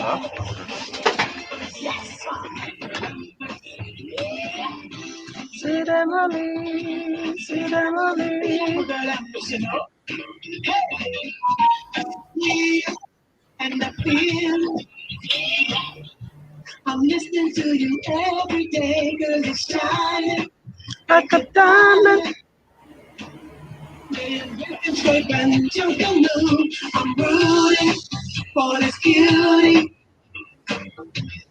See them only, see them only. And I feel I'm listening to you every day, girl, you're shining like a diamond. Straight and jumping blue. I'm rooting for this beauty.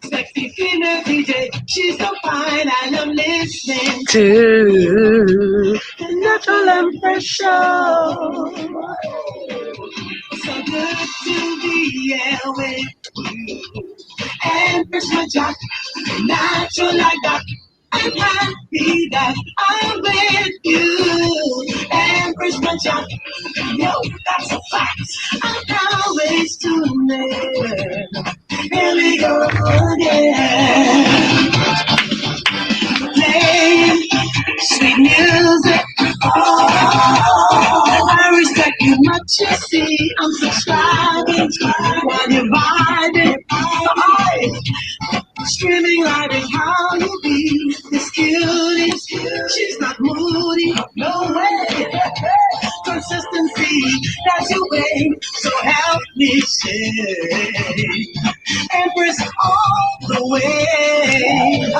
Sexy female DJ, she's so fine, and I'm listening to the Natural Empress Show. So good to be here with you. Empress, my jock, natural like that. I'm happy that I'm with you. Empress, my jock, yo, that's a fact. I can't wait to live. Here we go again. Playing sweet music. Oh, I respect you much, you see. I'm subscribing while you're vibing. Oh, screaming loud is how you be. This cutie, she's not moody, no way. Consistency, that's your way. So help me say, Empress all the way.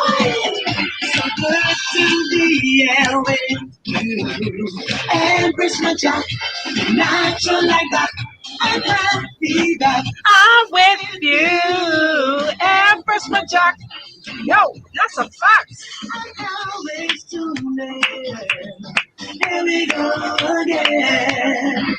So good to be here with you. Empress my jack, natural like that. I'm happy that I'm with you. Empress my jack. Yo, that's a fact. I always tune in. Here we go again.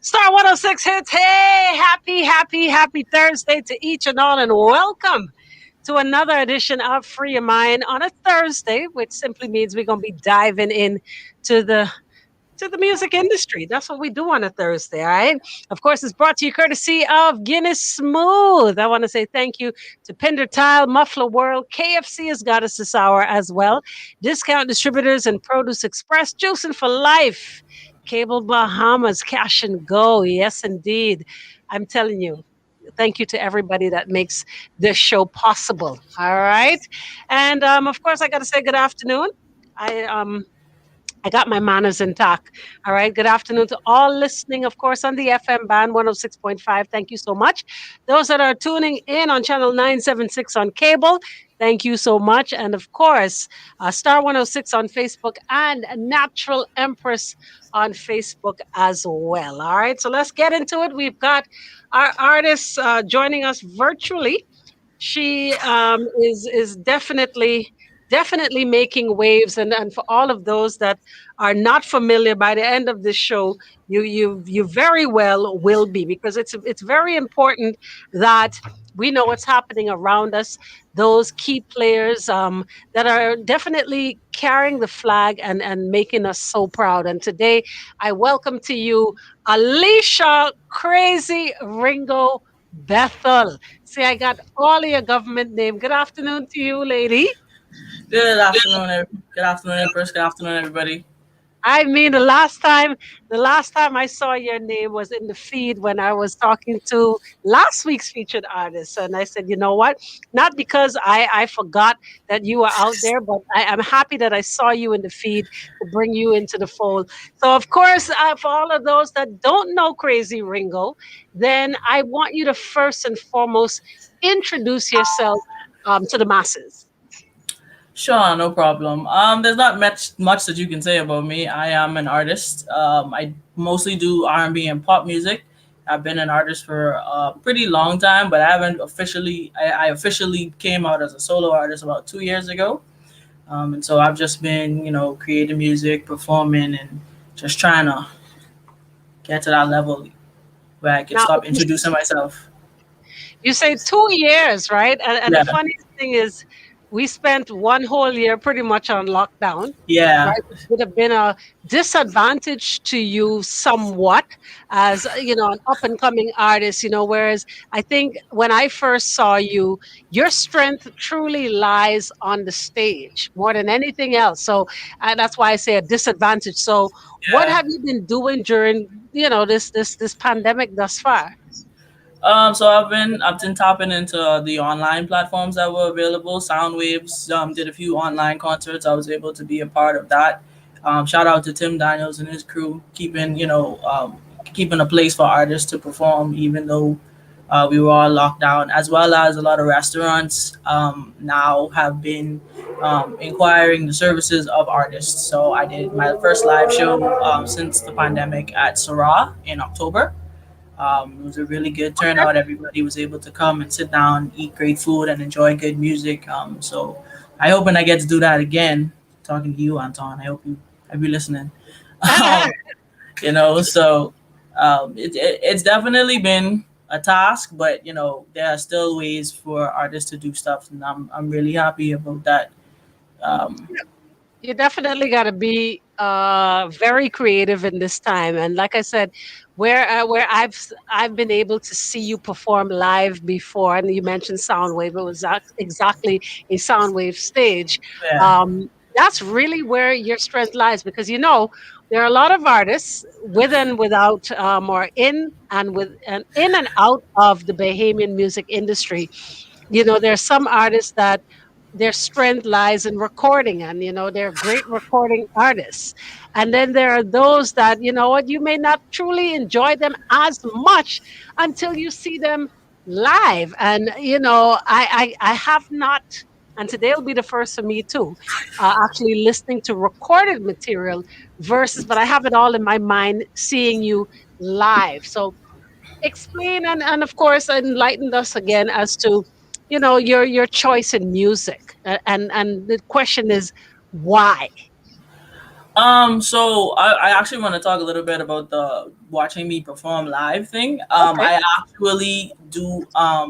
Star 106 hits. Hey, happy Thursday to each and all, and welcome to another edition of Free Your Mind on a Thursday, which simply means we're going to be diving in to the music industry. That's what we do on a Thursday, all right? Of course, it's brought to you courtesy of Guinness Smooth. I want to say thank you to Pinder Tile, Muffler World. KFC has got us this hour as well. Discount distributors and Produce Express, juicing for life. Cable Bahamas, cash and go. Yes, indeed. I'm telling you, thank you to everybody that makes this show possible. All right. And of course, I got to say good afternoon. I got my manners intact. All right. Good afternoon to all listening, of course, on the FM band 106.5. Thank you so much. Those that are tuning in on channel 976 on cable, thank you so much. And of course, Star 106 on Facebook and Natural Empress on Facebook as well. All right. So let's get into it. We've got our artist joining us virtually. She is definitely making waves, and for all of those that are not familiar, by the end of this show you very well will be, because it's very important that we know what's happening around us, those key players that are definitely carrying the flag and making us so proud. And today I welcome to you Alicia Krazy Ringo Bethel. See, I got all of your government name. Good afternoon to you, lady. Good afternoon, Empress. Good afternoon, everybody. I mean, the last time I saw your name was in the feed when I was talking to last week's featured artist, and I said, you know what? Not because I forgot that you were out there, but I'm happy that I saw you in the feed to bring you into the fold. So, of course, for all of those that don't know Krazy Ringo, then I want you to first and foremost introduce yourself to the masses. Sure, no problem. There's not much that you can say about me. I am an artist. I mostly do R&B and pop music. I've been an artist for a pretty long time, but I haven't officially. I officially came out as a solo artist about 2 years ago, and so I've just been, creating music, performing, and just trying to get to that level where I can Now, stop introducing myself. you say 2 years, right? And Yeah. the funniest thing is, we spent one whole year pretty much on lockdown, Yeah, right? It would have been a disadvantage to you somewhat as, an up and coming artist, whereas I think when I first saw you, your strength truly lies on the stage more than anything else. So that's why I say a disadvantage. So what yeah. have you been doing during, this pandemic thus far? So I've been tapping into the online platforms that were available. Soundwaves did a few online concerts. I was able to be a part of that. Shout out to Tim Daniels and his crew, keeping a place for artists to perform, even though we were all locked down. As well as a lot of restaurants now have been inquiring the services of artists. So I did my first live show since the pandemic at Sarah in October. It was a really good Okay. turnout. Everybody was able to come and sit down, eat great food, and enjoy good music. So I hope when I get to do that again, talking to you, Anton, I hope you listening. Um, it's definitely been a task, but there are still ways for artists to do stuff, and I'm really happy about that. Um, You definitely got to be very creative in this time, and like I said, where I've been able to see you perform live before, and you mentioned Soundwave. It was exactly a Soundwave stage. yeah, Um, that's really where your strength lies, because there are a lot of artists with and without, or in and out of the Bahamian music industry. There's some artists that their strength lies in recording, and they're great recording artists. And then there are those that, what, you may not truly enjoy them as much until you see them live. And I have not, and today will be the first for me too, actually listening to recorded material versus, but I have it all in my mind seeing you live. So explain, and of course enlighten us again as to your choice in music. And the question is, why? So I actually want to talk a little bit about the watching me perform live thing. Okay. I actually do. I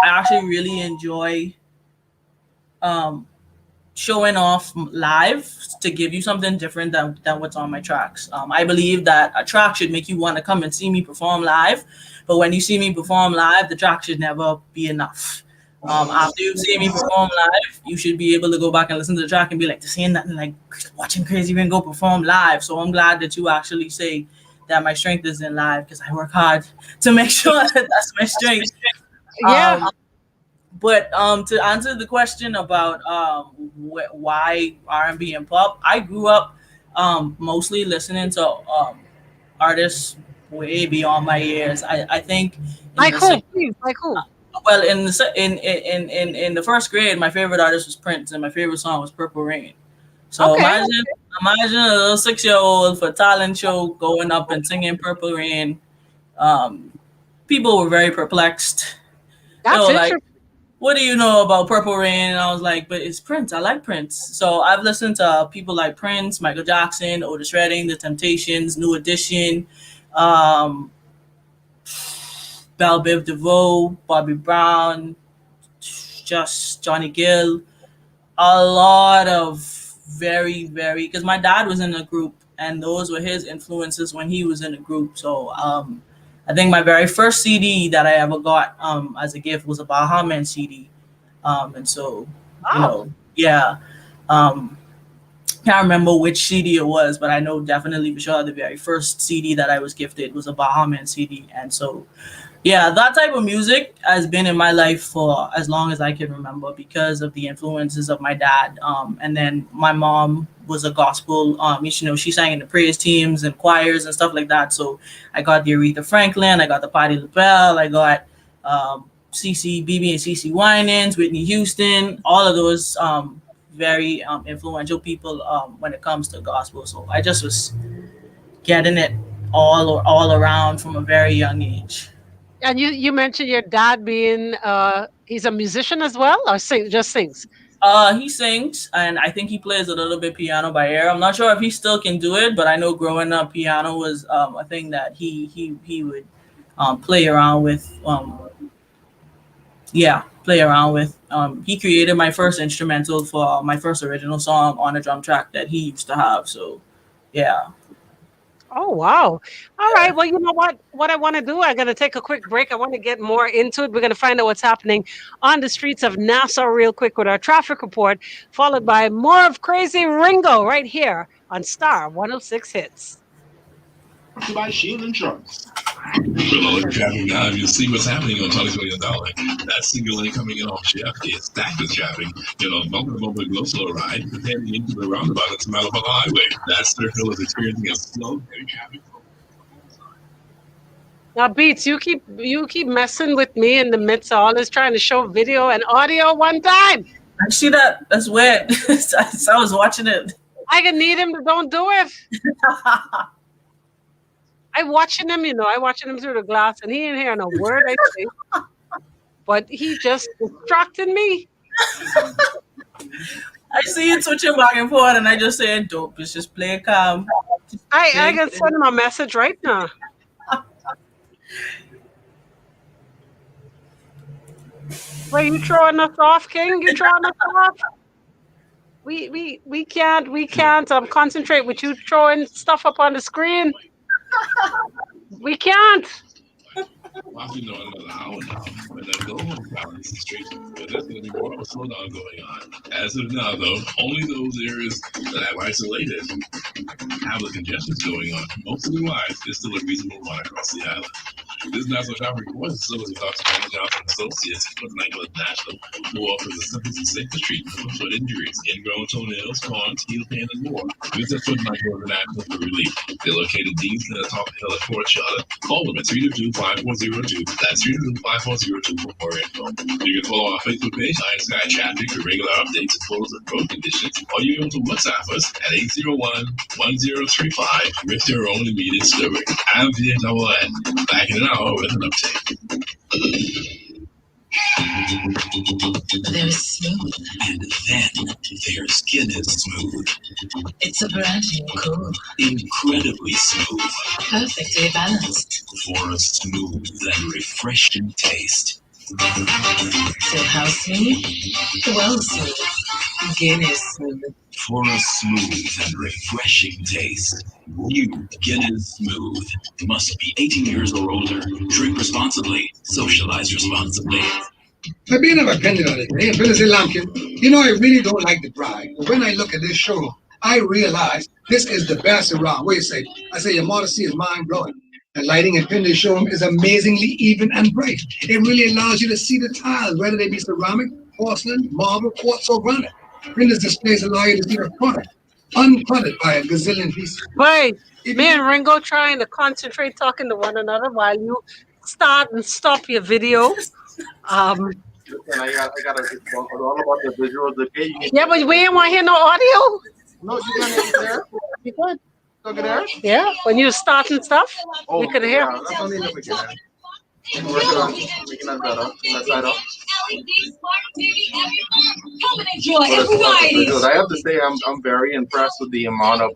actually really enjoy um, showing off live to give you something different than what's on my tracks. I believe that a track should make you want to come and see me perform live, but when you see me perform live, the track should never be enough. After you've seen me perform live, you should be able to go back and listen to the track and be like, this ain't nothing like watching Crazy Ringo perform live. So I'm glad that you actually say that my strength is in live because I work hard to make sure that that's my strength. Yeah. Um, but to answer the question about why R&B and pop, I grew up mostly listening to artists way beyond my years. I think in Like the who, sixth, please? Like who? well in the in the first grade, my favorite artist was Prince, and my favorite song was Purple Rain. So Okay. imagine a little 6 year old for a talent show going up and singing Purple Rain. Um, People were very perplexed. They That's were like, interesting. what do you know about Purple Rain? And I was like, but it's Prince. I like Prince. So I've listened to people like Prince, Michael Jackson, Otis Redding, The Temptations, New Edition, um, Belle Biv DeVoe, Bobby Brown, just Johnny Gill. A lot of very, because my dad was in a group and those were his influences when he was in a group. So I think my very first CD that I ever got as a gift was a Baha Man CD. And so, Wow. yeah. Um, can't remember which CD it was, but I know definitely for sure the very first CD that I was gifted was a Bahaman CD. And so, yeah, that type of music has been in my life for as long as I can remember because of the influences of my dad. And then my mom was a gospel, she sang in the praise teams and choirs and stuff like that. So I got the Aretha Franklin, I got the Patti LaBelle, I got CC, BB and CC Winans, Whitney Houston, all of those very influential people when it comes to gospel. So I just was getting it all around from a very young age. And you mentioned your dad being he's a musician as well, or just sings? He sings, and I think he plays a little bit piano by ear. I'm not sure if he still can do it, but I know growing up, piano was a thing that he would play around with. yeah, play around with. He created my first instrumental for my first original song on a drum track that he used to have. So, yeah, Oh, wow. All right. Well, you know what? What I want to do, I'm going to take a quick break. I want to get more into it. We're going to find out what's happening on the streets of Nassau real quick with our traffic report, followed by more of Crazy Ringo right here on Star 106 Hits. To buy Shield Insurance. With all the traffic now, you see what's happening on Tony Tony Dollar. That single lane coming in off shift is stacked with traffic. You know, bumper to bumper glow slow ride, heading into the roundabout at Malabala Highway. That circle is experiencing a slow, heavy traffic flow. Now, Beats, you keep messing with me in the midst of all this, trying to show video and audio one time. I see that. That's weird. I was watching it. I can need him to don't do it. I watching him, I watching him through the glass, and he ain't hearing a word I say. But he just distracted me. I see you switching back and forth, and I just saying, "Dope, just play calm." I can send him a message right now. Where you throwing us off, King? You throwing us off? We can't concentrate with you throwing stuff up on the screen. We can't. Well, you know, another hour now, when that goal balance is straight, but there's going to be more of a slowdown going on. As of now, though, only those areas that have isolated have the congestions going on. Most otherwise, there's still a reasonable run across the island. This national traffic report is still with Dr. Manny Johnson Associates with Nicholas National, who offers the simplest and safest treatment for foot injuries, ingrown toenails, corns, heel pain, and more. Visit Foot Nicholas International for relief. They're located deep in the top hill at Fort Charlotte. Call them at 322-5402. That's 322-5402 for more info. You can follow our Facebook page, Iron Sky Traffic, for regular updates and photos of road conditions, or you can WhatsApp us at 801-1035 with your own immediate story. I'm VNWN, back in an hour with an update. They're smooth, and then their skin is smooth. It's a brand new cool, Incredibly smooth perfectly balanced. for a smooth and refreshing taste. So how smooth? Well smooth. Guinness smooth. For a smooth and refreshing taste. New Guinness Smooth. Must be 18 years or older. Drink responsibly. Socialize responsibly. I've been of opinion on it. Hey, Phyllis Lankin, I really don't like the bride. But when I look at this show, I realize this is the best around. What do you say? I say your modesty is mind blowing. The lighting and finish show is amazingly even and bright. It really allows you to see the tiles, whether they be ceramic, porcelain, marble, quartz, or granite. Finish displays allow you to see the product, uncluttered by a gazillion pieces. Wait, me and Ringo trying to concentrate talking to one another while you start and stop your video. Um, And I got it's all about the visuals. Okay, yeah, but we ain't want to hear no audio. no, you got it there. You good? Look at there. Yeah, when you start and stuff, we could hear. Yeah, that's only looking at. We're working on making that better. That side up. Visuals. I have to say, I'm very impressed with the amount of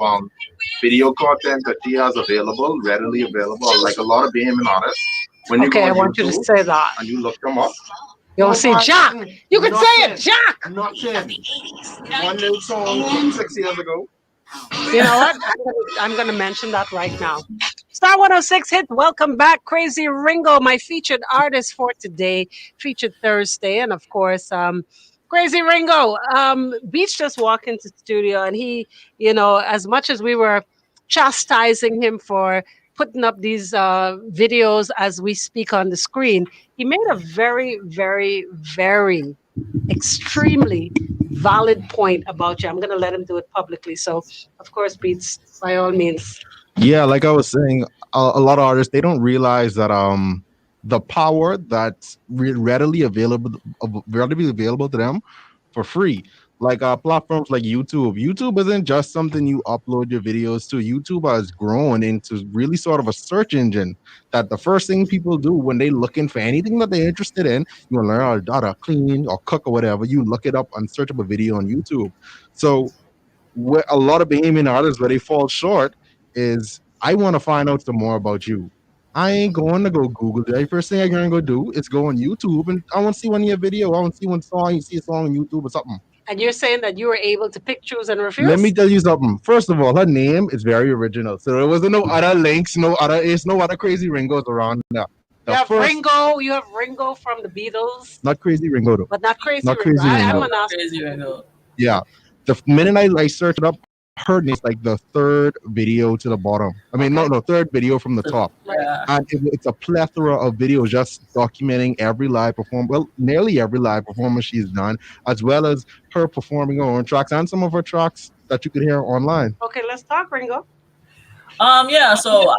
video content that she has available, readily available. Like a lot of Bahamian artists. When you Okay, go I on want you to YouTube say that. and you look them up, You'll see Jack. You can say it, Jack. nothing. One new song from 6 years ago. You know what? I'm gonna mention that right now. Star 106 hit. Welcome back, Crazy Ringo, my featured artist for today, featured Thursday, and of course, Crazy Ringo. Beach just walked into the studio, and he, as much as we were chastising him for putting up these videos as we speak on the screen, he made a very, very, very extremely valid point about you. I'm going to let him do it publicly. So, of course, Beats, by all means. Yeah, like I was saying, a lot of artists they don't realize that the power that's readily available to them for free. Like platforms like YouTube. YouTube isn't just something you upload your videos to. YouTube has grown into really sort of a search engine that the first thing people do when they're looking for anything that they're interested in, you want to learn how to clean or cook or whatever, you look it up and search up a video on YouTube. So where a lot of Bahamian artists where they fall short is I want to find out some more about you. I ain't going to go Google. The very first thing I'm gonna go do is go on YouTube and I want to see one of your video. I want to see one song. You see a song on YouTube or something. And you're saying that you were able to pick, choose, and Let me refuse? tell you something. First of all, her name is very original. So there wasn't no other links, no other crazy Ringos around there. The You have first, Ringo. You have Ringo from the Beatles, not crazy Ringo though, but not Crazy not Ringo. crazy I'm Ringo. gonna ask. Crazy Ringo. Yeah. The minute I searched it up, her name is like the third video to the bottom. I mean, Okay, no, third video from the top. right. Yeah. And it's a plethora of videos just documenting every live performance, well, nearly every live performance she's done, as well as her performing her own tracks and some of her tracks that you could hear online. Okay, let's talk Ringo. Yeah, so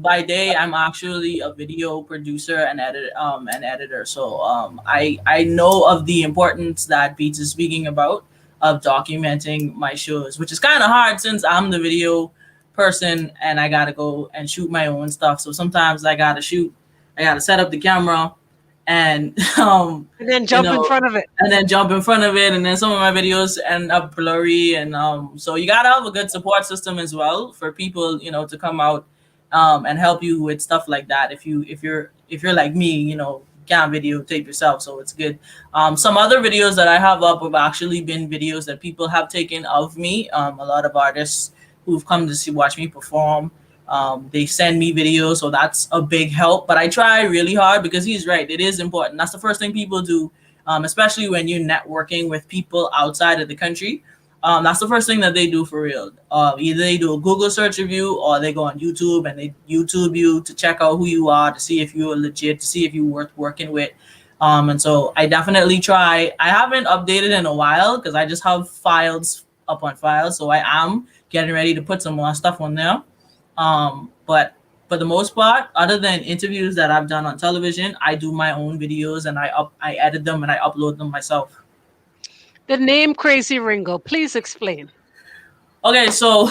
by day I'm actually a video producer and editor. So I know of the importance that Beats is speaking about of documenting my shows, which is kind of hard since I'm the video person and I gotta go and shoot my own stuff. So sometimes I gotta set up the camera and And then you jump in know front of it. and then jump in front of it, and then some of my videos end up blurry, and so you gotta have a good support system as well for people, to come out and help you with stuff like that. If you're like me, can't videotape yourself, so it's good. Some other videos that I have up have actually been videos that people have taken of me. A lot of artists who've come to watch me perform, they send me videos, so that's a big help. But I try really hard because he's right; it is important. That's the first thing people do, especially when you're networking with people outside of the country. That's the first thing that they do for real. Either they do a Google search of you or they go on YouTube and they YouTube you to check out who you are, to see if you're legit, to see if you're worth working with. And so I definitely try. I haven't updated in a while because I just have files up on files. So I am getting ready to put some more stuff on there. But for the most part, other than interviews that I've done on television, I do my own videos and I edit them and I upload them myself. The name Crazy Ringo. Please explain. Okay, so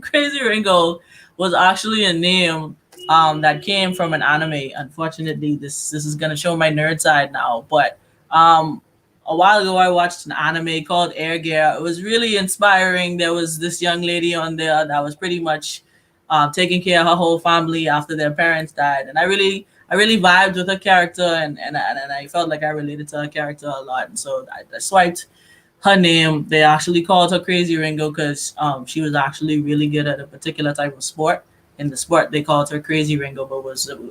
Crazy Ringo was actually a name that came from an anime. Unfortunately, this is gonna show my nerd side now, but um, a while ago I watched an anime called Air Gear. It was really inspiring. There was this young lady on there that was pretty much taking care of her whole family after their parents died, and I really vibed with her character, and I felt like I related to her character a lot, and so I swiped her name. They actually called her Crazy Ringo because she was actually really good at a particular type of sport. In the sport, they called her Crazy Ringo, but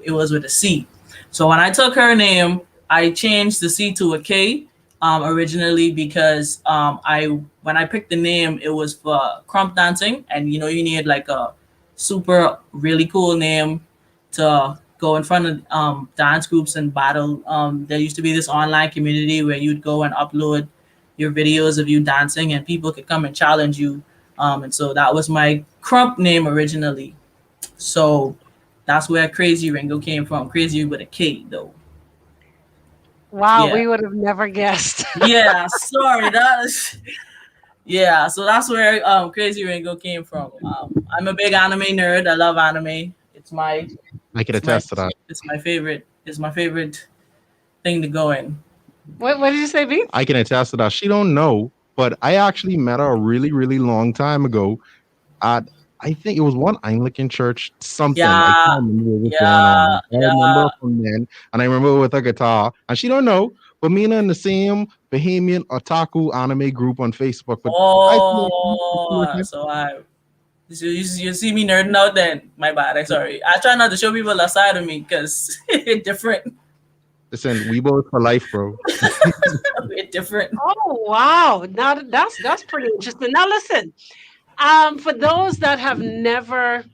it was with a C. So when I took her name, I changed the C to a K originally because I when I picked the name, it was for crump dancing, and you need like a super really cool name to go in front of dance groups and battle. There used to be this online community where you'd go and upload your videos of you dancing and people could come and challenge you. And so that was my crump name originally. So that's where Crazy Ringo came from. Crazy with a K though. Wow, Yeah. we would have never guessed. Yeah, sorry. Yeah, so that's where Crazy Ringo came from. I'm a big anime nerd. I love anime. I can It's my attest to that. it's my favorite thing to go in. What did you say, Beats? I can attest to that. She don't know, but I actually met her a really, really long time ago at I think it was one Anglican church, something. I Yeah, can't remember what was going yeah, on. I remember yeah. her from then, and I remember her with a guitar. And she don't know, but me and her in the same Bahamian otaku anime group on Facebook. But I see Oh, so you see me nerding out then. My bad. I sorry. I try not to show people that side of me because it's different. listen, we both for life, bro. It's different. Oh wow! Now that's pretty interesting. Now listen, for those that have never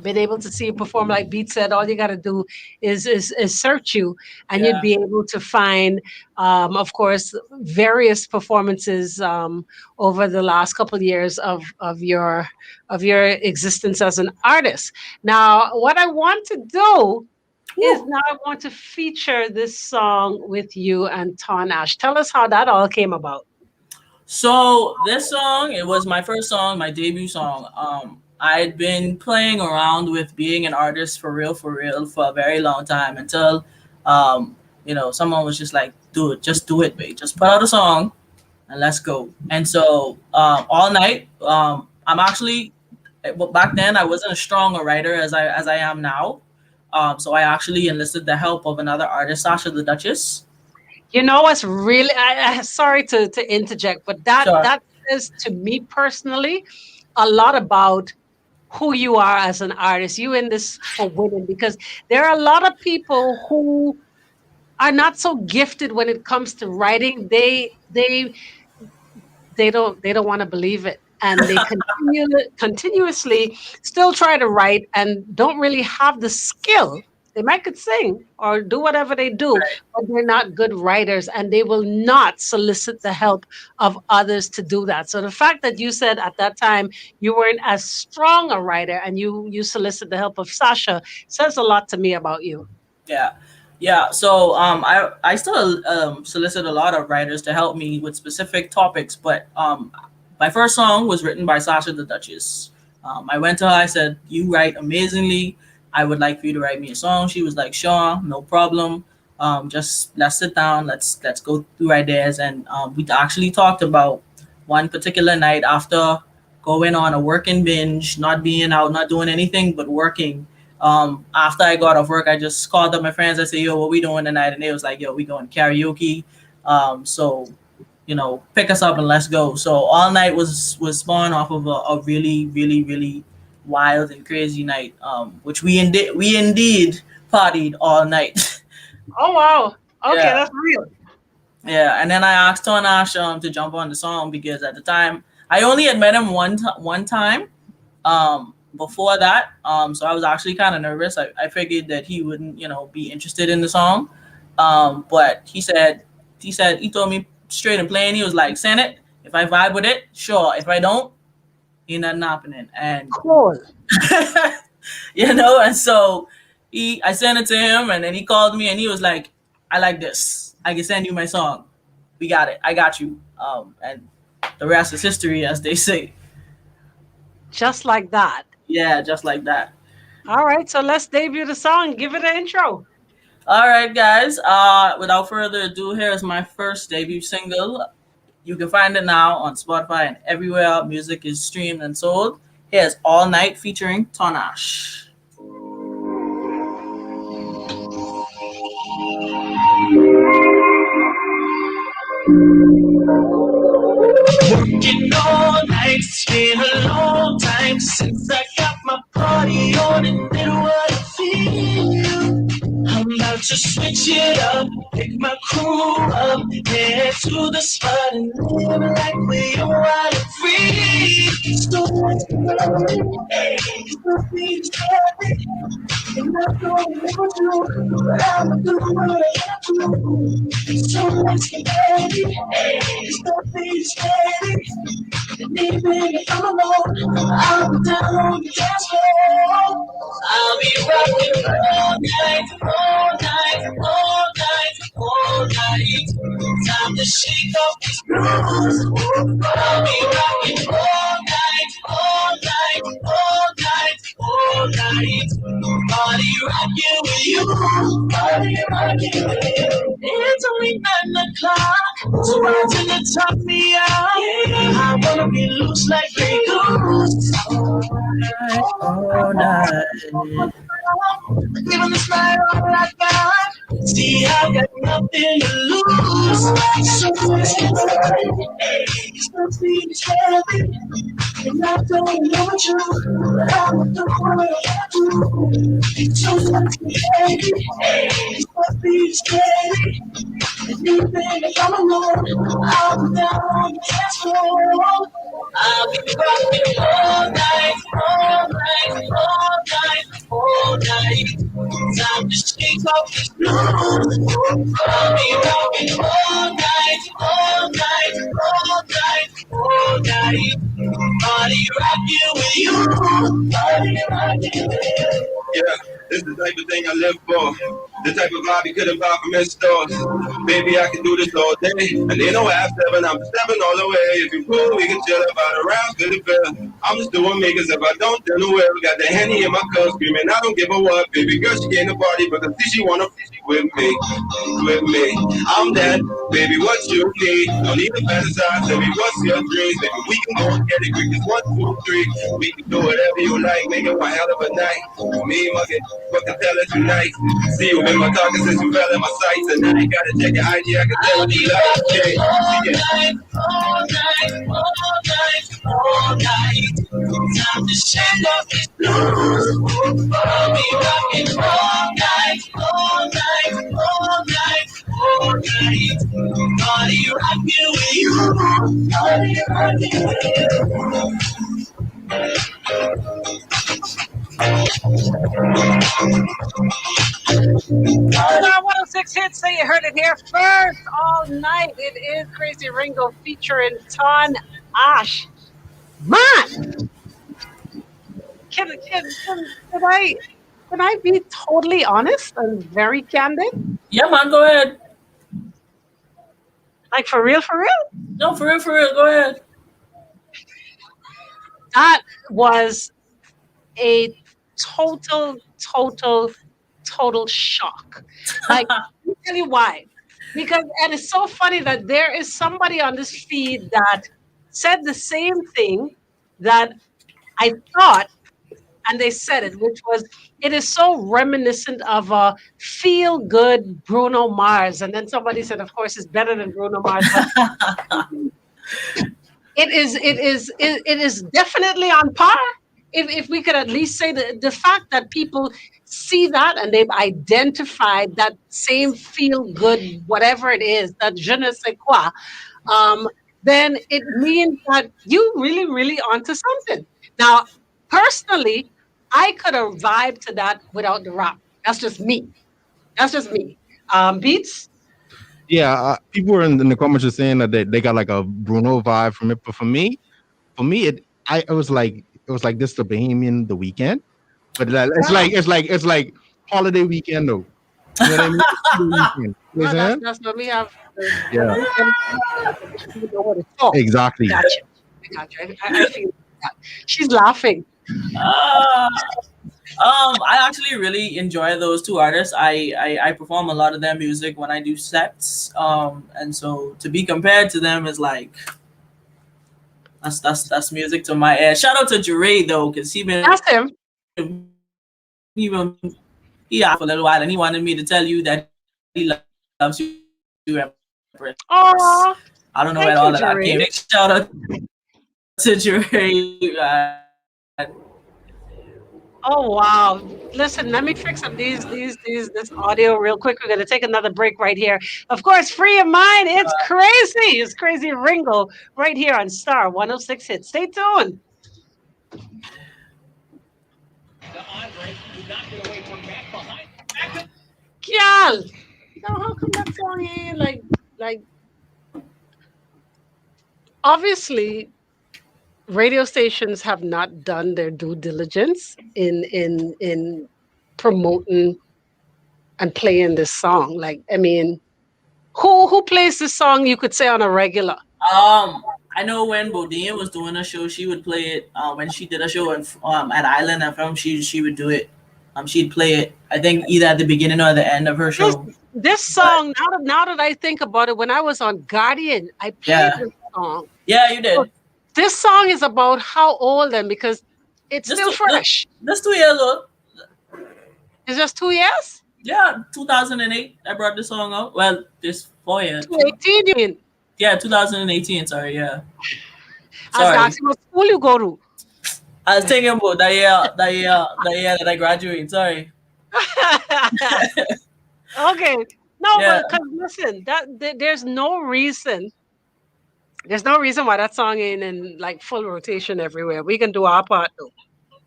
been able to see you perform, like Beat said, all you got to do is search you, and you'd Yeah. be able to find, of course, various performances over the last couple of years of your existence as an artist. Now, what I want to do is Woo. now I want to feature this song with you and Ton Ash. Tell us how that all came about. So this song, it was my first song, my debut song. I'd been playing around with being an artist for real, for a very long time until, someone was just like, "Do it, just do it, babe. Just put out a song and let's go." And so all night, I'm actually, but back then I wasn't as strong a writer as I am now. So I actually enlisted the help of another artist, Sasha the Duchess. You know what's really sorry to interject, but Sure. that says to me personally a lot about who you are as an artist. You in this for winning because there are a lot of people who are not so gifted when it comes to writing. They don't want to believe it, and they continuously still try to write and don't really have the skill. They might could sing or do whatever they do, but they're not good writers, and they will not solicit the help of others to do that. So the fact that you said at that time you weren't as strong a writer and you solicit the help of Sasha says a lot to me about you. Yeah, yeah. So I still solicit a lot of writers to help me with specific topics, but my first song was written by Sasha the Duchess. I went to her. I said, "You write amazingly. I would like for you to write me a song." She was like, "Sure, no problem. Just let's sit down. Let's go through ideas." And we actually talked about one particular night after going on a working binge, not being out, not doing anything but working. After I got off work, I just called up my friends. I said, "Yo, what we doing tonight?" And they was like, "Yo, we going karaoke. So pick us up and let's go." So all night was spawned off of a really, really, really wild and crazy night, which we indeed partied all night. Oh wow. Okay, Yeah, that's real. yeah. And then I asked Tonash to jump on the song because at the time I only had met him one time before that. So I was actually kind of nervous. I figured that he wouldn't, be interested in the song. But he told me straight and plain, he was like, send it. If I vibe with it, sure. If I don't, ain't nothing happening. And Cool. and so I sent it to him and then he called me and he was like, I like this. I can send you my song. We got it. I got you. And the rest is history, as they say. Just like that. Yeah, just like that. All right, so let's debut the song. Give it an intro. All right, guys. Without further ado, here is my first debut single. You can find it now on Spotify and everywhere music is streamed and sold. Here's All Night featuring Tonash. Working all night, it's been a long time since I got my party on and did what I feel. I'm about to switch it up, pick my crew up, head to the spot and live like we are wild and free. So let's go, hey, so please tell me, and I'm going to do, I'm doing what I have to. So let's get ready, hey, so please tell me. Even if I'm alone, I'll be down on the dance floor. I'll be rocking all night, all night, all night, all night. Time to shake off these blues. I'll be rocking all night, all night, all night, all night. Body rocking with you, body rocking with you. It's only 9 o'clock, so I'm gonna top me out. I wanna be loose like Grey Goose. All night. Giving this night all I got. See, I got nothing to lose. So let's get started. Something's heavy. And I don't know what you do. I'm the one I have to. So let's get heavy. Something's heavy. And even if I'm alone, I'll be down on the dance floor. I'll be rocking all night, all night, all night, all night. Time to shake off this blues. I'll be rocking all night, all night, all night, all night. Body rocking with you, body rocking with you. Yeah, this is the type of thing I live for. The type of vibe you couldn't buy from in stores. Baby, I can do this all day. And they know half seven, I'm stepping all the way. If you cool, we can chill about around good and fair. I'm just doing me, cause if I don't, then who will? Got the Henny in my cup, screaming, I don't give a what. Baby girl, she came to party, but I see she wanna. with me, with me. I'm that, baby, what you need. Don't need to fantasize, tell me what's your dreams. Baby, we can go and get it quick, it's 1, 2, 3. We can do whatever you like, make it one hell of a night. Me, fucking tell it tonight. See you in my talking since you fell in my sights. And I ain't gotta check your ID, I can tell what you like. Okay, yeah. All night, all night, all night. Time to shake off this blues. I'll be rocking all night, all night, all night, all night. Body rocking with you. Body rocking with you. Star 106 hits, so you heard it here first all night. It is Crazy Ringo featuring Ton Ash. Man, can I be totally honest and very candid? Yeah, man, go ahead. Like for real, for real? No, for real, go ahead. That was a total, total shock. Like, let me tell you why. Because, and it's so funny that there is somebody on this feed that said the same thing that I thought, and they said it, which was, it is so reminiscent of a feel good Bruno Mars. And then somebody said, of course, it's better than Bruno Mars. But it is definitely on par. If we could at least say the fact that people see that and they've identified that same feel good, whatever it is, that je ne sais quoi, then it means that you really, really onto something. Now, personally, I could have vibed to that without the rap. That's just me. That's just me. Beats? Yeah, people were in the comments just saying that they got like a Bruno vibe from it, but for me, it was like this the Bahamian the weekend, but it's like holiday weekend though. You know what I mean? Weekend. You know what I'm saying? That's what we have. Yeah. You know what it's called. Exactly. I got you. I feel that. She's laughing. I actually really enjoy those two artists. I perform a lot of their music when I do sets. And so to be compared to them is like that's music to my ear. Shout out to Jure though, because That's him. Even he asked for a little while and he wanted me to tell you that he loves you, Empress. Aww. I don't know where all of that came. Shout out to Jure. Oh wow! Listen, let me fix up this audio real quick. We're gonna take another break right here. Of course, free of mind. It's crazy. It's Crazy Ringo right here on Star 106 Hit. Stay tuned. Girl, how come that song ain't like? Obviously, radio stations have not done their due diligence in promoting and playing this song. Like, I mean, who plays this song? You could say on a regular. I know when Bodine was doing a show, she would play it. When she did a show at Island FM, she would do it. She'd play it. I think either at the beginning or the end of her show. This song, now that I think about it, when I was on Guardian, I played this song. Yeah, you did. This song is about how old then, because it's still fresh. That's 2 years old. It's just 2 years? Yeah, 2008. I brought the song out. Well, this 4 years. 2018, you mean? Yeah, 2018. Sorry, yeah. I was asking what school you go to. I was thinking about the year that I graduated. Sorry. Okay. No, but because listen, there's no reason. There's no reason why that song ain't in like full rotation everywhere. We can do our part though.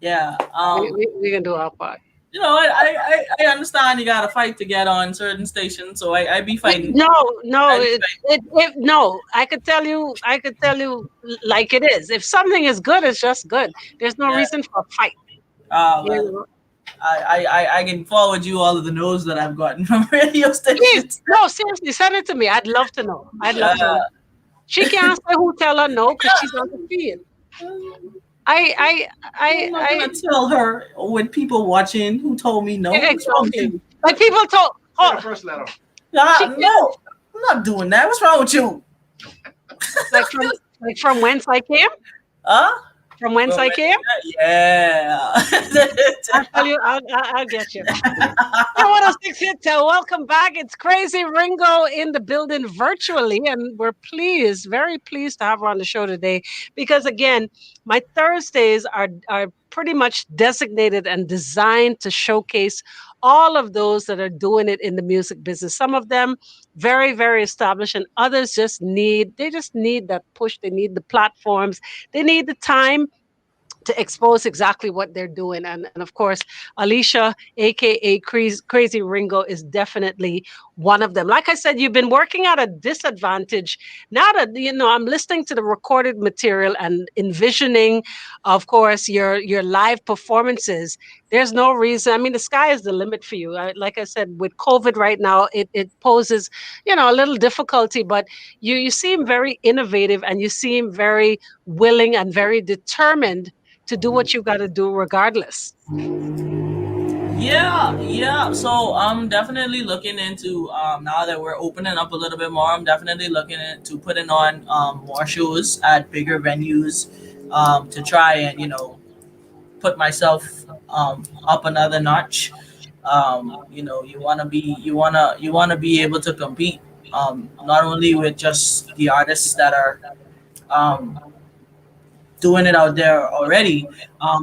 Yeah. We can do our part. You know, I understand you gotta fight to get on certain stations, so I be fighting. No. No. I could tell you like it is. If something is good, it's just good. There's no reason for a fight. Well, I can forward you all of the no's that I've gotten from radio stations. Please, no, seriously, send it to me. I'd love to know. I'd love to know. She can't say who tell her no because she's on the field. I'm not gonna tell her with people watching who told me no. Exactly. Like people told Say Oh, the first letter. she Nah, can no, I'm not doing that. What's wrong with you? like from whence I came. Huh? From whence Well, I came. yeah. I'll tell you. I'll get you. Yeah, 106 hit. Welcome back. It's Crazy Ringo in the building virtually, and we're pleased, very pleased to have her on the show today. Because again, my Thursdays are pretty much designated and designed to showcase all of those that are doing it in the music business. Some of them very, very established, and others just need that push. They need the platforms. They need the time to expose exactly what they're doing. And of course, Alicia, aka Crazy Ringo, is definitely one of them. Like I said, you've been working at a disadvantage. Now that I'm listening to the recorded material and envisioning, of course, your live performances. There's no reason. I mean, the sky is the limit for you. Like I said, with COVID right now, it poses a little difficulty, but you seem very innovative and you seem very willing and very determined to do what you got to do regardless. Yeah, yeah. So I'm definitely looking into now that we're opening up a little bit more. I'm definitely looking into putting on more shows at bigger venues to try and put myself up another notch. You wanna be able to compete not only with just the artists that are um, doing it out there already,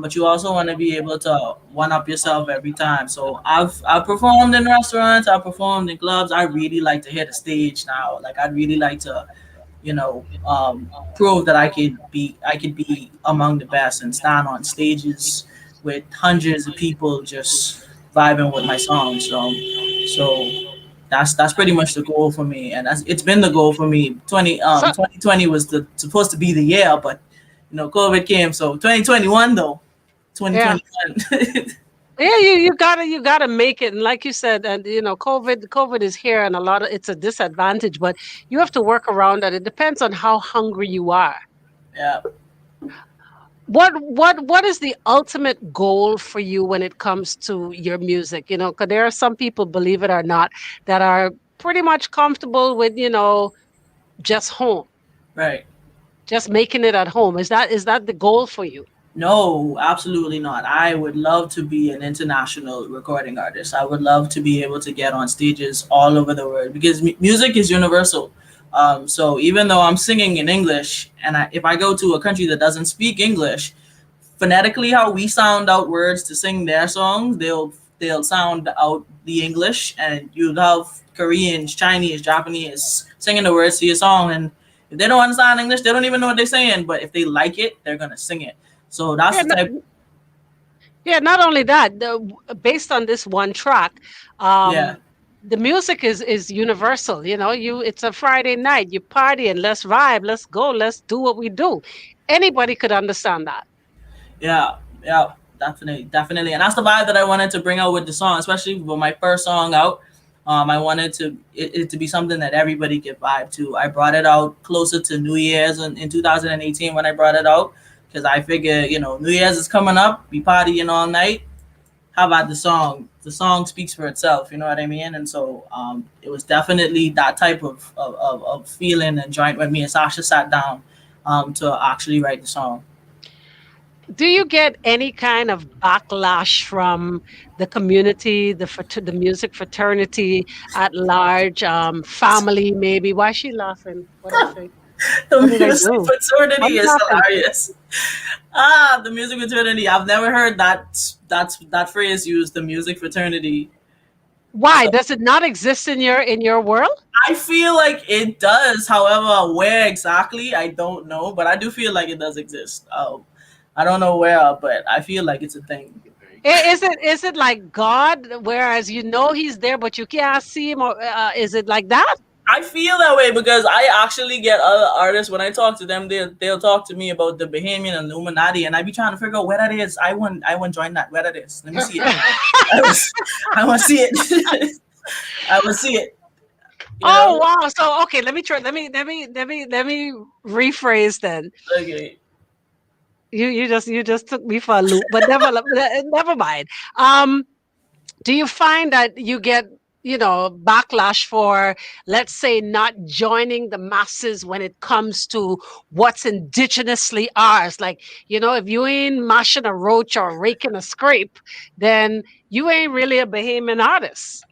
but you also want to be able to one up yourself every time. So I've performed in restaurants, I've performed in clubs. I really like to hit a stage now. Like I'd really like to, prove that I could be among the best and stand on stages with hundreds of people just vibing with my songs. So that's pretty much the goal for me, and it's been the goal for me. 2020 was supposed to be the year, but COVID came. So 2021 though, Yeah. 2021. Yeah, you gotta make it. And like you said, and COVID is here and it's a disadvantage, but you have to work around that. It depends on how hungry you are. Yeah. What is the ultimate goal for you when it comes to your music? Because there are some people, believe it or not, that are pretty much comfortable with, just home, Right. just making it at home. Is that the goal for you? No, absolutely not. I would love to be an international recording artist. I would love to be able to get on stages all over the world because music is universal. So even though I'm singing in English, and if I go to a country that doesn't speak English, phonetically how we sound out words to sing their songs, they'll sound out the English, and you'll have Koreans, Chinese, Japanese singing the words to your song, and if they don't understand English, they don't even know what they're saying. But if they like it, they're gonna sing it. So that's Yeah, the type. yeah, not only that, based on this one track, Yeah, um, the music is universal. It's a Friday night, you party and let's vibe, let's go, let's do what we do. Anybody could understand that. yeah, yeah, definitely, definitely, and that's the vibe that I wanted to bring out with the song, especially with my first song out. I wanted it to be something that everybody could vibe to. I brought it out closer to New Year's in 2018 when I brought it out because I figured New Year's is coming up, be partying all night. How about the song? The song speaks for itself, you know what I mean? And so it was definitely that type of feeling and joint when me and Sasha sat down to actually write the song. Do you get any kind of backlash from the community, the music fraternity at large, family maybe? Why is she laughing? What I say? The What did I music do? Why are fraternity you is laughing? hilarious. The music fraternity. I've never heard that phrase used. The music fraternity. Why So does it not exist in your world? I feel like it does. However, where exactly, I don't know. But I do feel like it does exist. I don't know where, but I feel like it's a thing. Is it like God, whereas He's there, but you can't see Him, or is it like that? I feel that way because I actually get other artists when I talk to them. They'll talk to me about the Bahamian and Illuminati, and I be trying to figure out where that is. I want join that. Where that is? Let me see it. I want to see it. I want to see it. You Oh know. wow! So okay, let me try. Let me rephrase then. Okay. You just took me for a loop, but never mind. Um, do you find that you get backlash for, let's say, not joining the masses when it comes to what's indigenously ours. Like, if you ain't mashing a roach or raking a scrape, then you ain't really a Bahamian artist.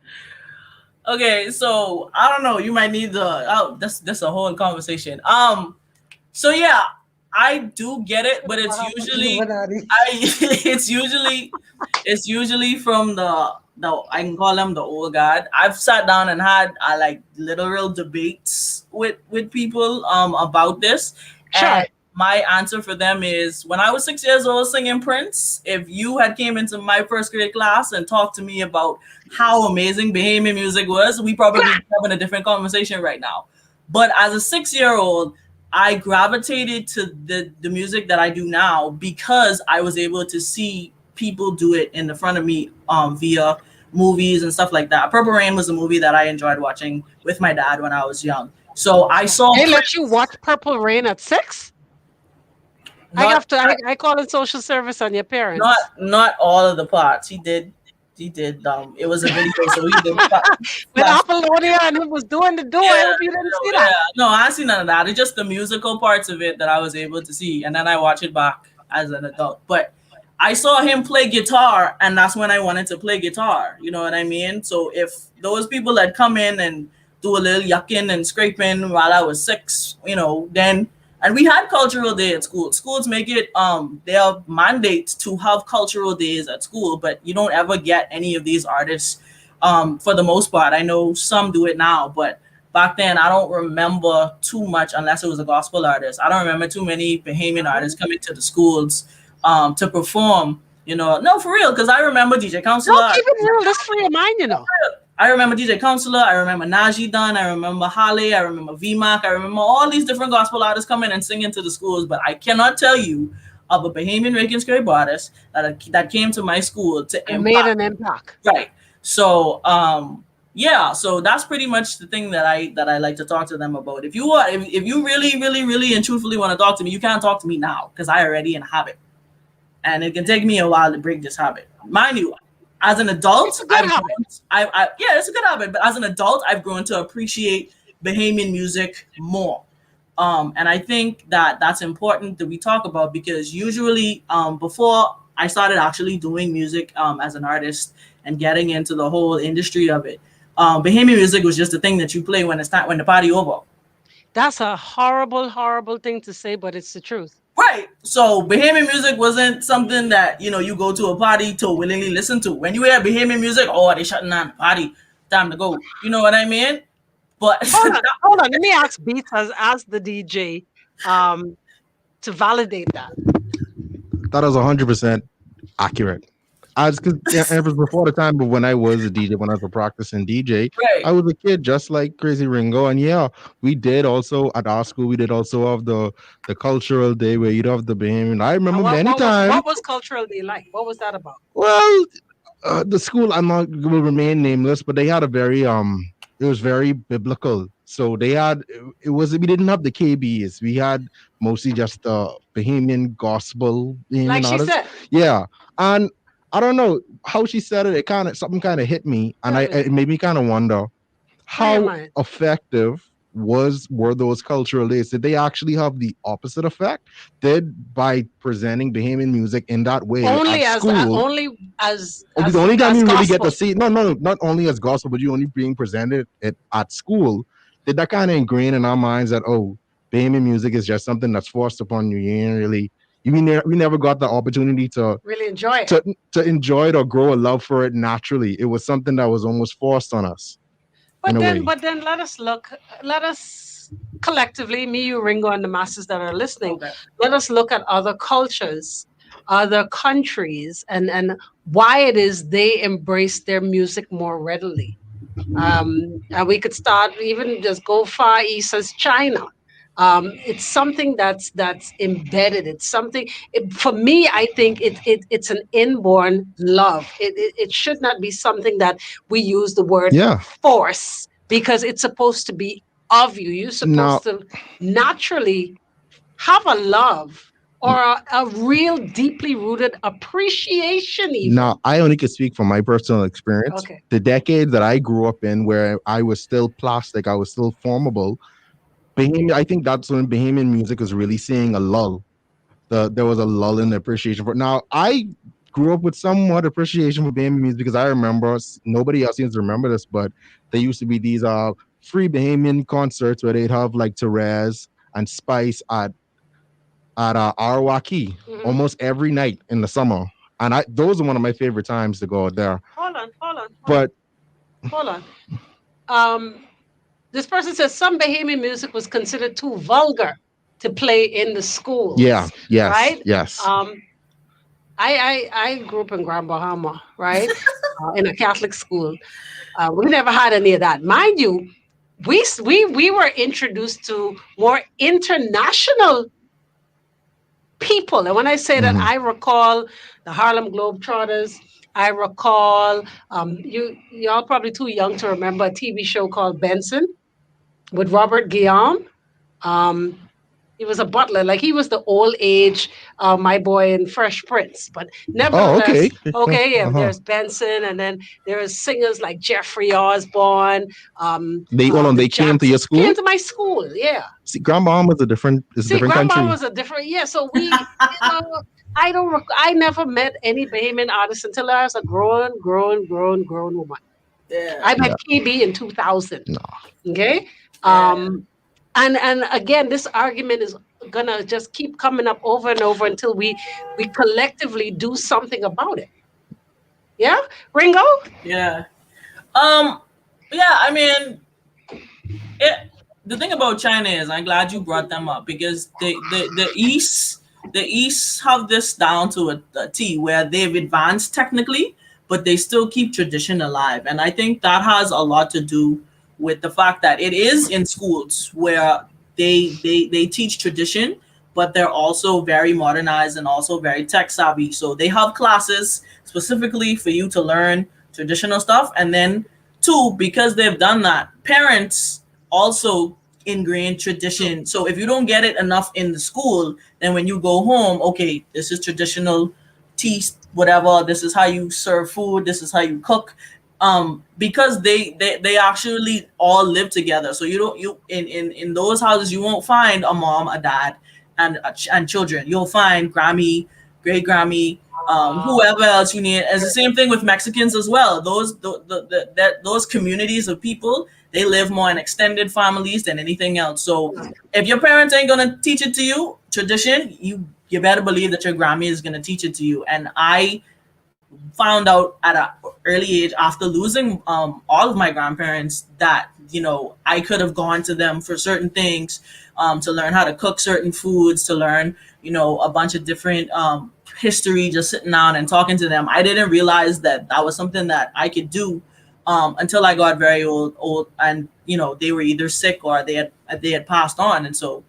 Okay, so I don't know. You might need the. Oh, that's a whole conversation. So yeah, I do get it, but it's What happened to usually Illuminati? I it's usually from the I can call them the old guard. I've sat down and had like literal debates with people about this, Sure. and my answer for them is when I was 6 years old singing Prince. If you had came into my first grade class and talked to me about how amazing Bahamian music was, we probably be having a different conversation right now. But as a 6 year old, I gravitated to the music that I do now because I was able to see people do it in the front of me via movies and stuff like that. Purple Rain was a movie that I enjoyed watching with my dad when I was young. So I saw They let you Prince, watch Purple Rain at 6? I not have to. I call it social service on your not parents. not all of the parts. He did it was a video, so he did When flash. Apollonia and him was doing the do, Yeah, I hope you didn't see yeah. that. No, I see none of that. It's just the musical parts of it that I was able to see, and then I watch it back as an adult. But I saw him play guitar, and that's when I wanted to play guitar. You know what I mean? So if those people that come in and do a little yucking and scraping while I was 6, then and we had cultural day at school. Schools make it their mandate to have cultural days at school, but you don't ever get any of these artists for the most part. I know some do it now, but back then I don't remember too much unless it was a gospel artist. I don't remember too many Bahamian artists coming to the schools to perform. No, for real, because I remember DJ No, Counselor. keep it real. That's free of mine. I remember DJ Counselor. I remember Najee Dunn. I remember Holly. I remember VMAC. I remember all these different gospel artists coming and singing to the schools. But I cannot tell you of a Bahamian Reagan Scrape artist that came to my school to And made impact. an impact. Right. So yeah, so that's pretty much the thing that I like to talk to them about. If you really really really and truthfully want to talk to me, you can't talk to me now because I already in a habit, and it can take me a while to break this habit. Mind you, as an It's adult, a good habit. yeah, it's a good habit. But as an adult, I've grown to appreciate Bahamian music more. And I think that that's important that we talk about because usually before I started actually doing music as an artist and getting into the whole industry of it, Bahamian music was just a thing that you play when it's time when the party over. That's a horrible, horrible thing to say, but it's the truth. Right. So Bahamian music wasn't something that you go to a party to willingly listen to. When you hear Bahamian music, oh, they shutting down the party, time to go. You know what I mean? But Hold on, hold on. Let me ask Beats as the DJ, um, to validate that. That is 100% accurate. As because it was before the time, but when I was a DJ, when I was a practicing DJ, right, I was a kid just like Crazy Ringo, and yeah, we did also at our school. We did also have the cultural day where you'd have the Bahamian. I And remember what many what was times. what was cultural day like? What was that about? Well, the school I'm not will remain nameless, but they had a very it was very biblical. So they had it was we didn't have the KBs. We had mostly just Bahamian gospel Like Bahamian she artists. said, Yeah. And I don't know how she said it. It kind of something kind of hit me, and tell it me, made me kind of wonder free your how mind. effective were those cultural days? Did they actually have the opposite effect? Did by presenting Bahamian music in that way Only at as school, only as it'll be the as only time as you really get to gospel. see no, not only as gospel, but you only being presented it at school. Did that kind of ingrain in our minds that Bahamian music is just something that's forced upon you? You ain't really we never got the opportunity Really enjoy it. to to enjoy it or grow a love for it naturally. It was something that was almost forced on us in But a then, way. but then, let us collectively, me, you, Ringo, and the masses that are listening, okay, let us look at other cultures, other countries, and why it is they embrace their music more readily. And we could start even just go far east as China. It's something that's embedded. It's something. For me, I think it's an inborn love. It should not be something that we use the word Yeah. force because it's supposed to be of you. You're Now, supposed to naturally have a love. or a real deeply rooted appreciation, even. Now, I only could speak from my personal experience. Okay. The decade that I grew up in, where I was still plastic, I was still formable. I think that's when Bahamian music was really seeing a lull. There was a lull in the appreciation for. Now, I grew up with somewhat appreciation for Bahamian music because I remember nobody else seems to remember this, but there used to be these free Bahamian concerts where they'd have like Therese and Spice at Arawaki Hmm. almost every night in the summer. And those are one of my favorite times to go there. Hold on, hold on, hold on, But hold on. Um, this person says some Bahamian music was considered too vulgar to play in the yeah, schools, yes, right? yes. Um, I grew up in Grand Bahama, right? In a Catholic school. We never had any of that. Mind you, we were introduced to more international people. And when I say that, Hmm. I recall the Harlem Globetrotters. I recall y'all probably too young to remember a TV show called Benson with Robert Guillaume. Um, he was a butler, like he was the old age my boy in Fresh Prince. But Oh, okay. nevertheless, okay, yeah, Uh-huh. there's Benson, and then there's singers like Jeffrey Osborne. Hold on, The they came to your Jacksons school? came to my school. Yeah. See, Grand Bahama is a See, different grandma country. was a different, yeah. So I don't, I never met any Bahamian artists until I was a grown woman. I Yeah. met Yeah. KB in 2000. No. Okay. Yeah. Um, and again, this argument is gonna just keep coming up over and over until we collectively do something about it. Yeah, Ringo. Yeah. Um. Yeah. I mean, it, the thing about China is, I'm glad you brought them up because the East have this down to a T where they've advanced technically, but they still keep tradition alive, and I think that has a lot to do with the fact that it is in schools where they teach tradition, but they're also very modernized and also very tech savvy. So they have classes specifically for you to learn traditional stuff, and then two, because they've done that, parents also ingrained tradition. So if you don't get it enough in the school, then when you go home, okay, this is traditional tea, whatever. This is how you serve food. This is how you cook. Because they actually all live together. So you don't you in those houses you won't find a mom, a dad, and children. You'll find Grammy, great Grammy, whoever else you need. It's the same thing with Mexicans as well. Those communities of people, they live more in extended families than anything else. So if your parents ain't gonna teach it to you, tradition, you better believe that your Grammy is gonna teach it to you. And I found out at an early age after losing all of my grandparents that I could have gone to them for certain things, to learn how to cook certain foods, to learn a bunch of different history, just sitting down and talking to them. I didn't realize that that was something that I could do until I got very old, and they were either sick or they had passed on. And so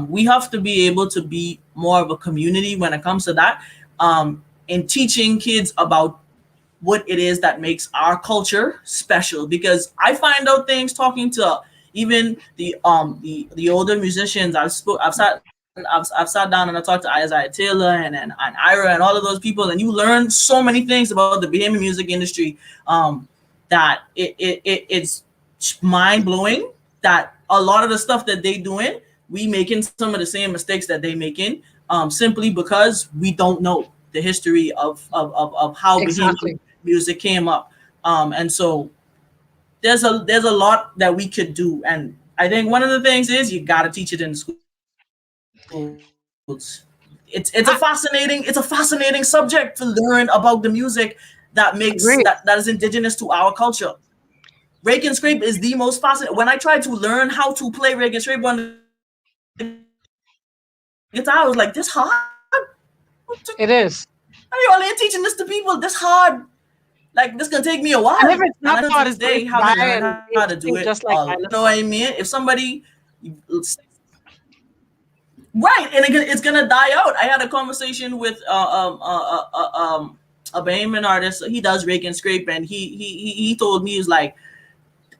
we have to be able to be more of a community when it comes to that, in teaching kids about what it is that makes our culture special. Because I find out things talking to even the older musicians. I've sat down and I talked to Isaiah Taylor and Ira and all of those people, and you learn so many things about the Bahamian music industry, that it's mind blowing that a lot of the stuff that they doing, we making some of the same mistakes that they making, simply because we don't know the history of how Bahamian Exactly. music came up. And so there's a lot that we could do, and I think one of the things is you got to teach it in the schools. It's a I fascinating subject to learn about the music that is agree. indigenous to our culture. Rake and scrape is the most fascinating. When I tried to learn how to play rake and scrape on the guitar, I was like, this hard. It is. How you only teaching this to people? This hard. Like, this gonna take me a And if while. it's And not until taught, this it's going day, to haven't die learned and how to be do it. extinct just like You know what I dinosaurs. mean? If somebody, right, and it's gonna die out. I had a conversation with a Bahamian artist. He does rake and scrape, and he told me, he's like,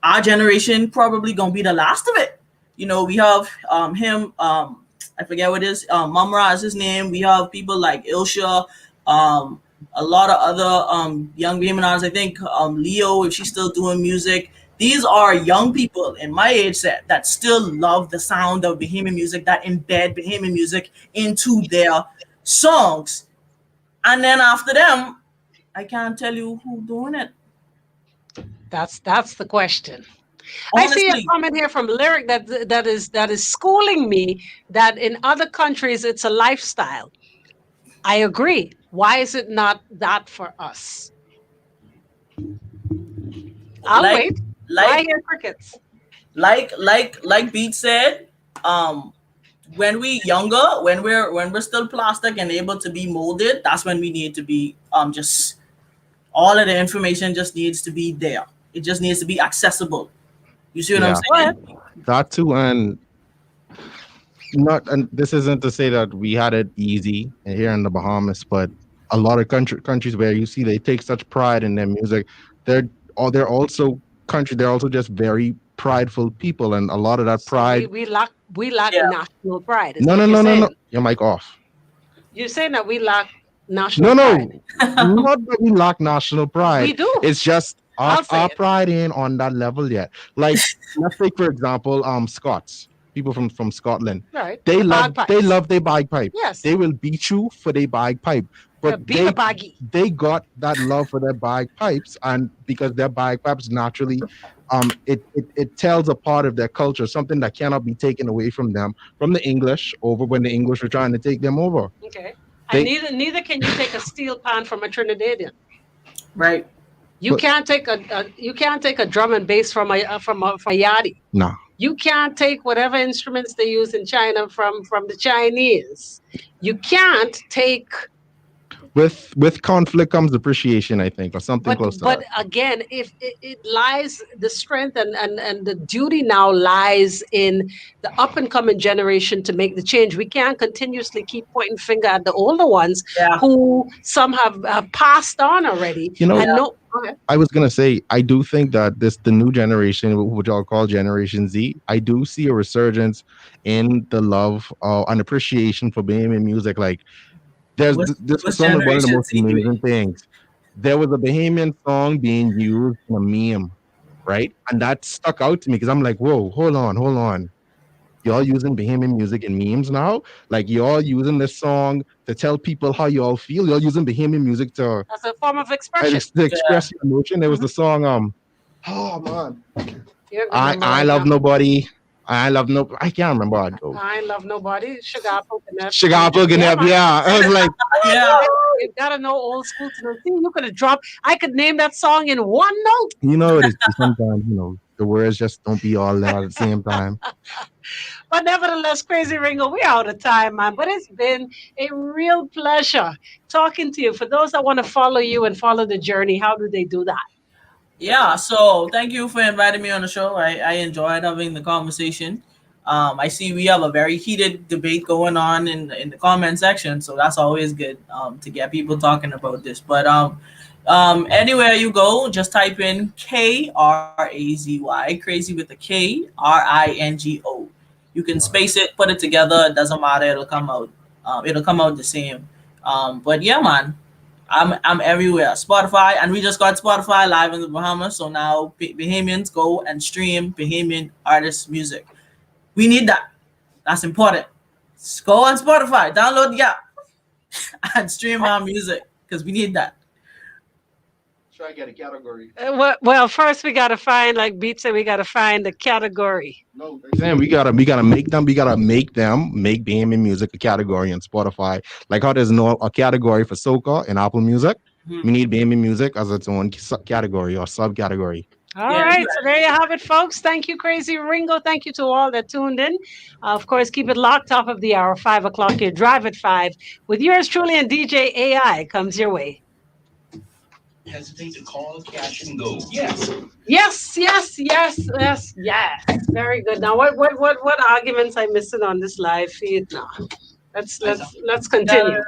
our generation probably gonna be the last of it. We have him. I forget what it is. Mumra is his name. We have people like Ilsha, um, a lot of other young women artists. I think Leo, if she's still doing music. These are young people in my age set that still love the sound of Bahamian music, that embed Bahamian music into their songs. And then after them, I can't tell you who doing it. That's the question. I see a Honestly, comment here from Lyric that is schooling me that in other countries it's a lifestyle. I agree. Why is it not that for us? I'll like wait. I like hear crickets. like Beat said, um, when we younger, when we're still plastic and able to be molded, that's when we need to be just all of the information just needs to be there. It just needs to be accessible. You see what I'm Yeah, Go ahead. saying? that too. And not, and this isn't to say that we had it easy here in the Bahamas, but a lot of countries where you see they take such pride in their music, they're they're also country. They're also just very prideful people, and a lot of that So we pride. we lack we lack Yeah. national pride. Is No, what no, you're no, no, no. saying? Your mic off. You're saying that we lack No, national pride. no, not that we lack national We pride. do. It's just I'll say our it. pride ain't on that level yet. Like, let's take for example, Scots, people from Scotland. Right. They The bagpipes. love their bagpipe. Yes. They will beat you for their bagpipe, but Beaver baggy. they got that love for their bagpipes, and because their bagpipes naturally, it tells a part of their culture, something that cannot be taken away from them from the English over when the English were trying to take them over. Okay. And They neither can you take a steel pan from a Trinidadian. Right. You but can't take you can't take a drum and bass from a yardie. nah. You can't take whatever instruments they use in China from the Chinese. You can't take. With conflict comes appreciation, I think, or something But close to but that. again, if it lies the strength and the duty now lies in the up and coming generation to make the change. We can't continuously keep pointing finger at the older ones Yeah. who some have passed on already. You know, And Yeah. no, okay. I was gonna say, I do think that the new generation, which I'll call Generation Z, I do see a resurgence in the love and appreciation for Bahamian music. Like, this was What's one of the Generation most Z, you amazing mean? things. There was a Bahamian song being used in a meme, right? And that stuck out to me because I'm like, whoa, hold on. Y'all using Bahamian music in memes now? Like, y'all using this song to tell people how y'all feel? Y'all using Bahamian music to As a form of expression. Yeah. express your emotion? There was Mhm. the song, oh man, You don't remember I right love now. nobody. I love no. I can't remember how it goes. I love nobody. Sugar apple Canep. Sugar plug Yeah, up, man. yeah. I was like, Yeah. You gotta know old school to know. See, you could have dropped. I could name that song in one note. you know, it is sometimes, the words just don't be all there at the same time. But nevertheless, Crazy Ringo, we're out of time, man. But it's been a real pleasure talking to you. For those that want to follow you and follow the journey, how do they do that? Yeah, so thank you for inviting me on the show. I enjoyed having the conversation. I see we have a very heated debate going on in the comment section, so that's always good to get people talking about this. But anywhere you go, just type in Krazy, crazy with a Kringo. You can space it, put it together. It doesn't matter. It'll come out. It'll come out the same. But yeah, man, I'm everywhere. Spotify, and we just got Spotify live in the Bahamas. So now Bahamians go and stream Bahamian artists' music. We need that. That's important. Just go on Spotify, download the app, and stream our music because we need that. Try to get a category. Well, first we gotta find, like Beat said, we gotta find the category. No, Sam, we gotta make Bahamian music a category on Spotify. Like how there's no a category for soca in Apple Music. Mhm. We need Bahamian music as its own category or subcategory. All Yeah, right, so there you have it, folks. Thank you, Crazy Ringo. Thank you to all that tuned in. Of course, keep it locked, top of the hour, 5 o'clock here. Drive at 5 with yours truly and DJ AI comes your way. Hesitate to call, cash, and go. Yes. Yes, yes, yes, yes, yes. Very good. Now, what arguments I missing on this live feed? Now, let's got continue. a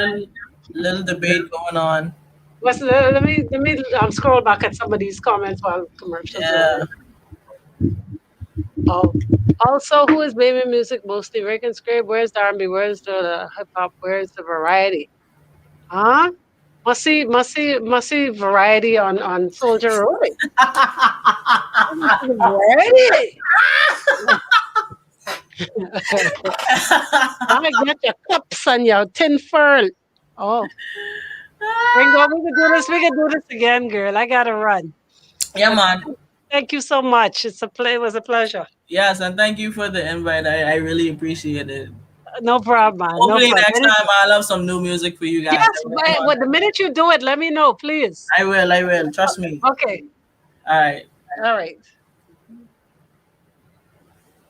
nice little debate going on. Let me scroll back at some of these comments while commercials are Yeah. running. Oh, also, who is baby music mostly? Rick and Scrape. Where's the R&B? Where's the hip hop? Where's the variety? Huh? Must see variety on Soldier Roy. Variety. I get your cups and your tin foil. Oh, Ringo, we can do this. We can do this again, girl. I gotta run. Yeah, But man. thank you so much. It was a pleasure. Yes, and thank you for the invite. I really appreciate it. No problem, man. No Hopefully problem. next time I'll have some new music for you guys. Yes, but the minute you do it, let me know, please. I will. I will. Trust me. Okay. All right. All right.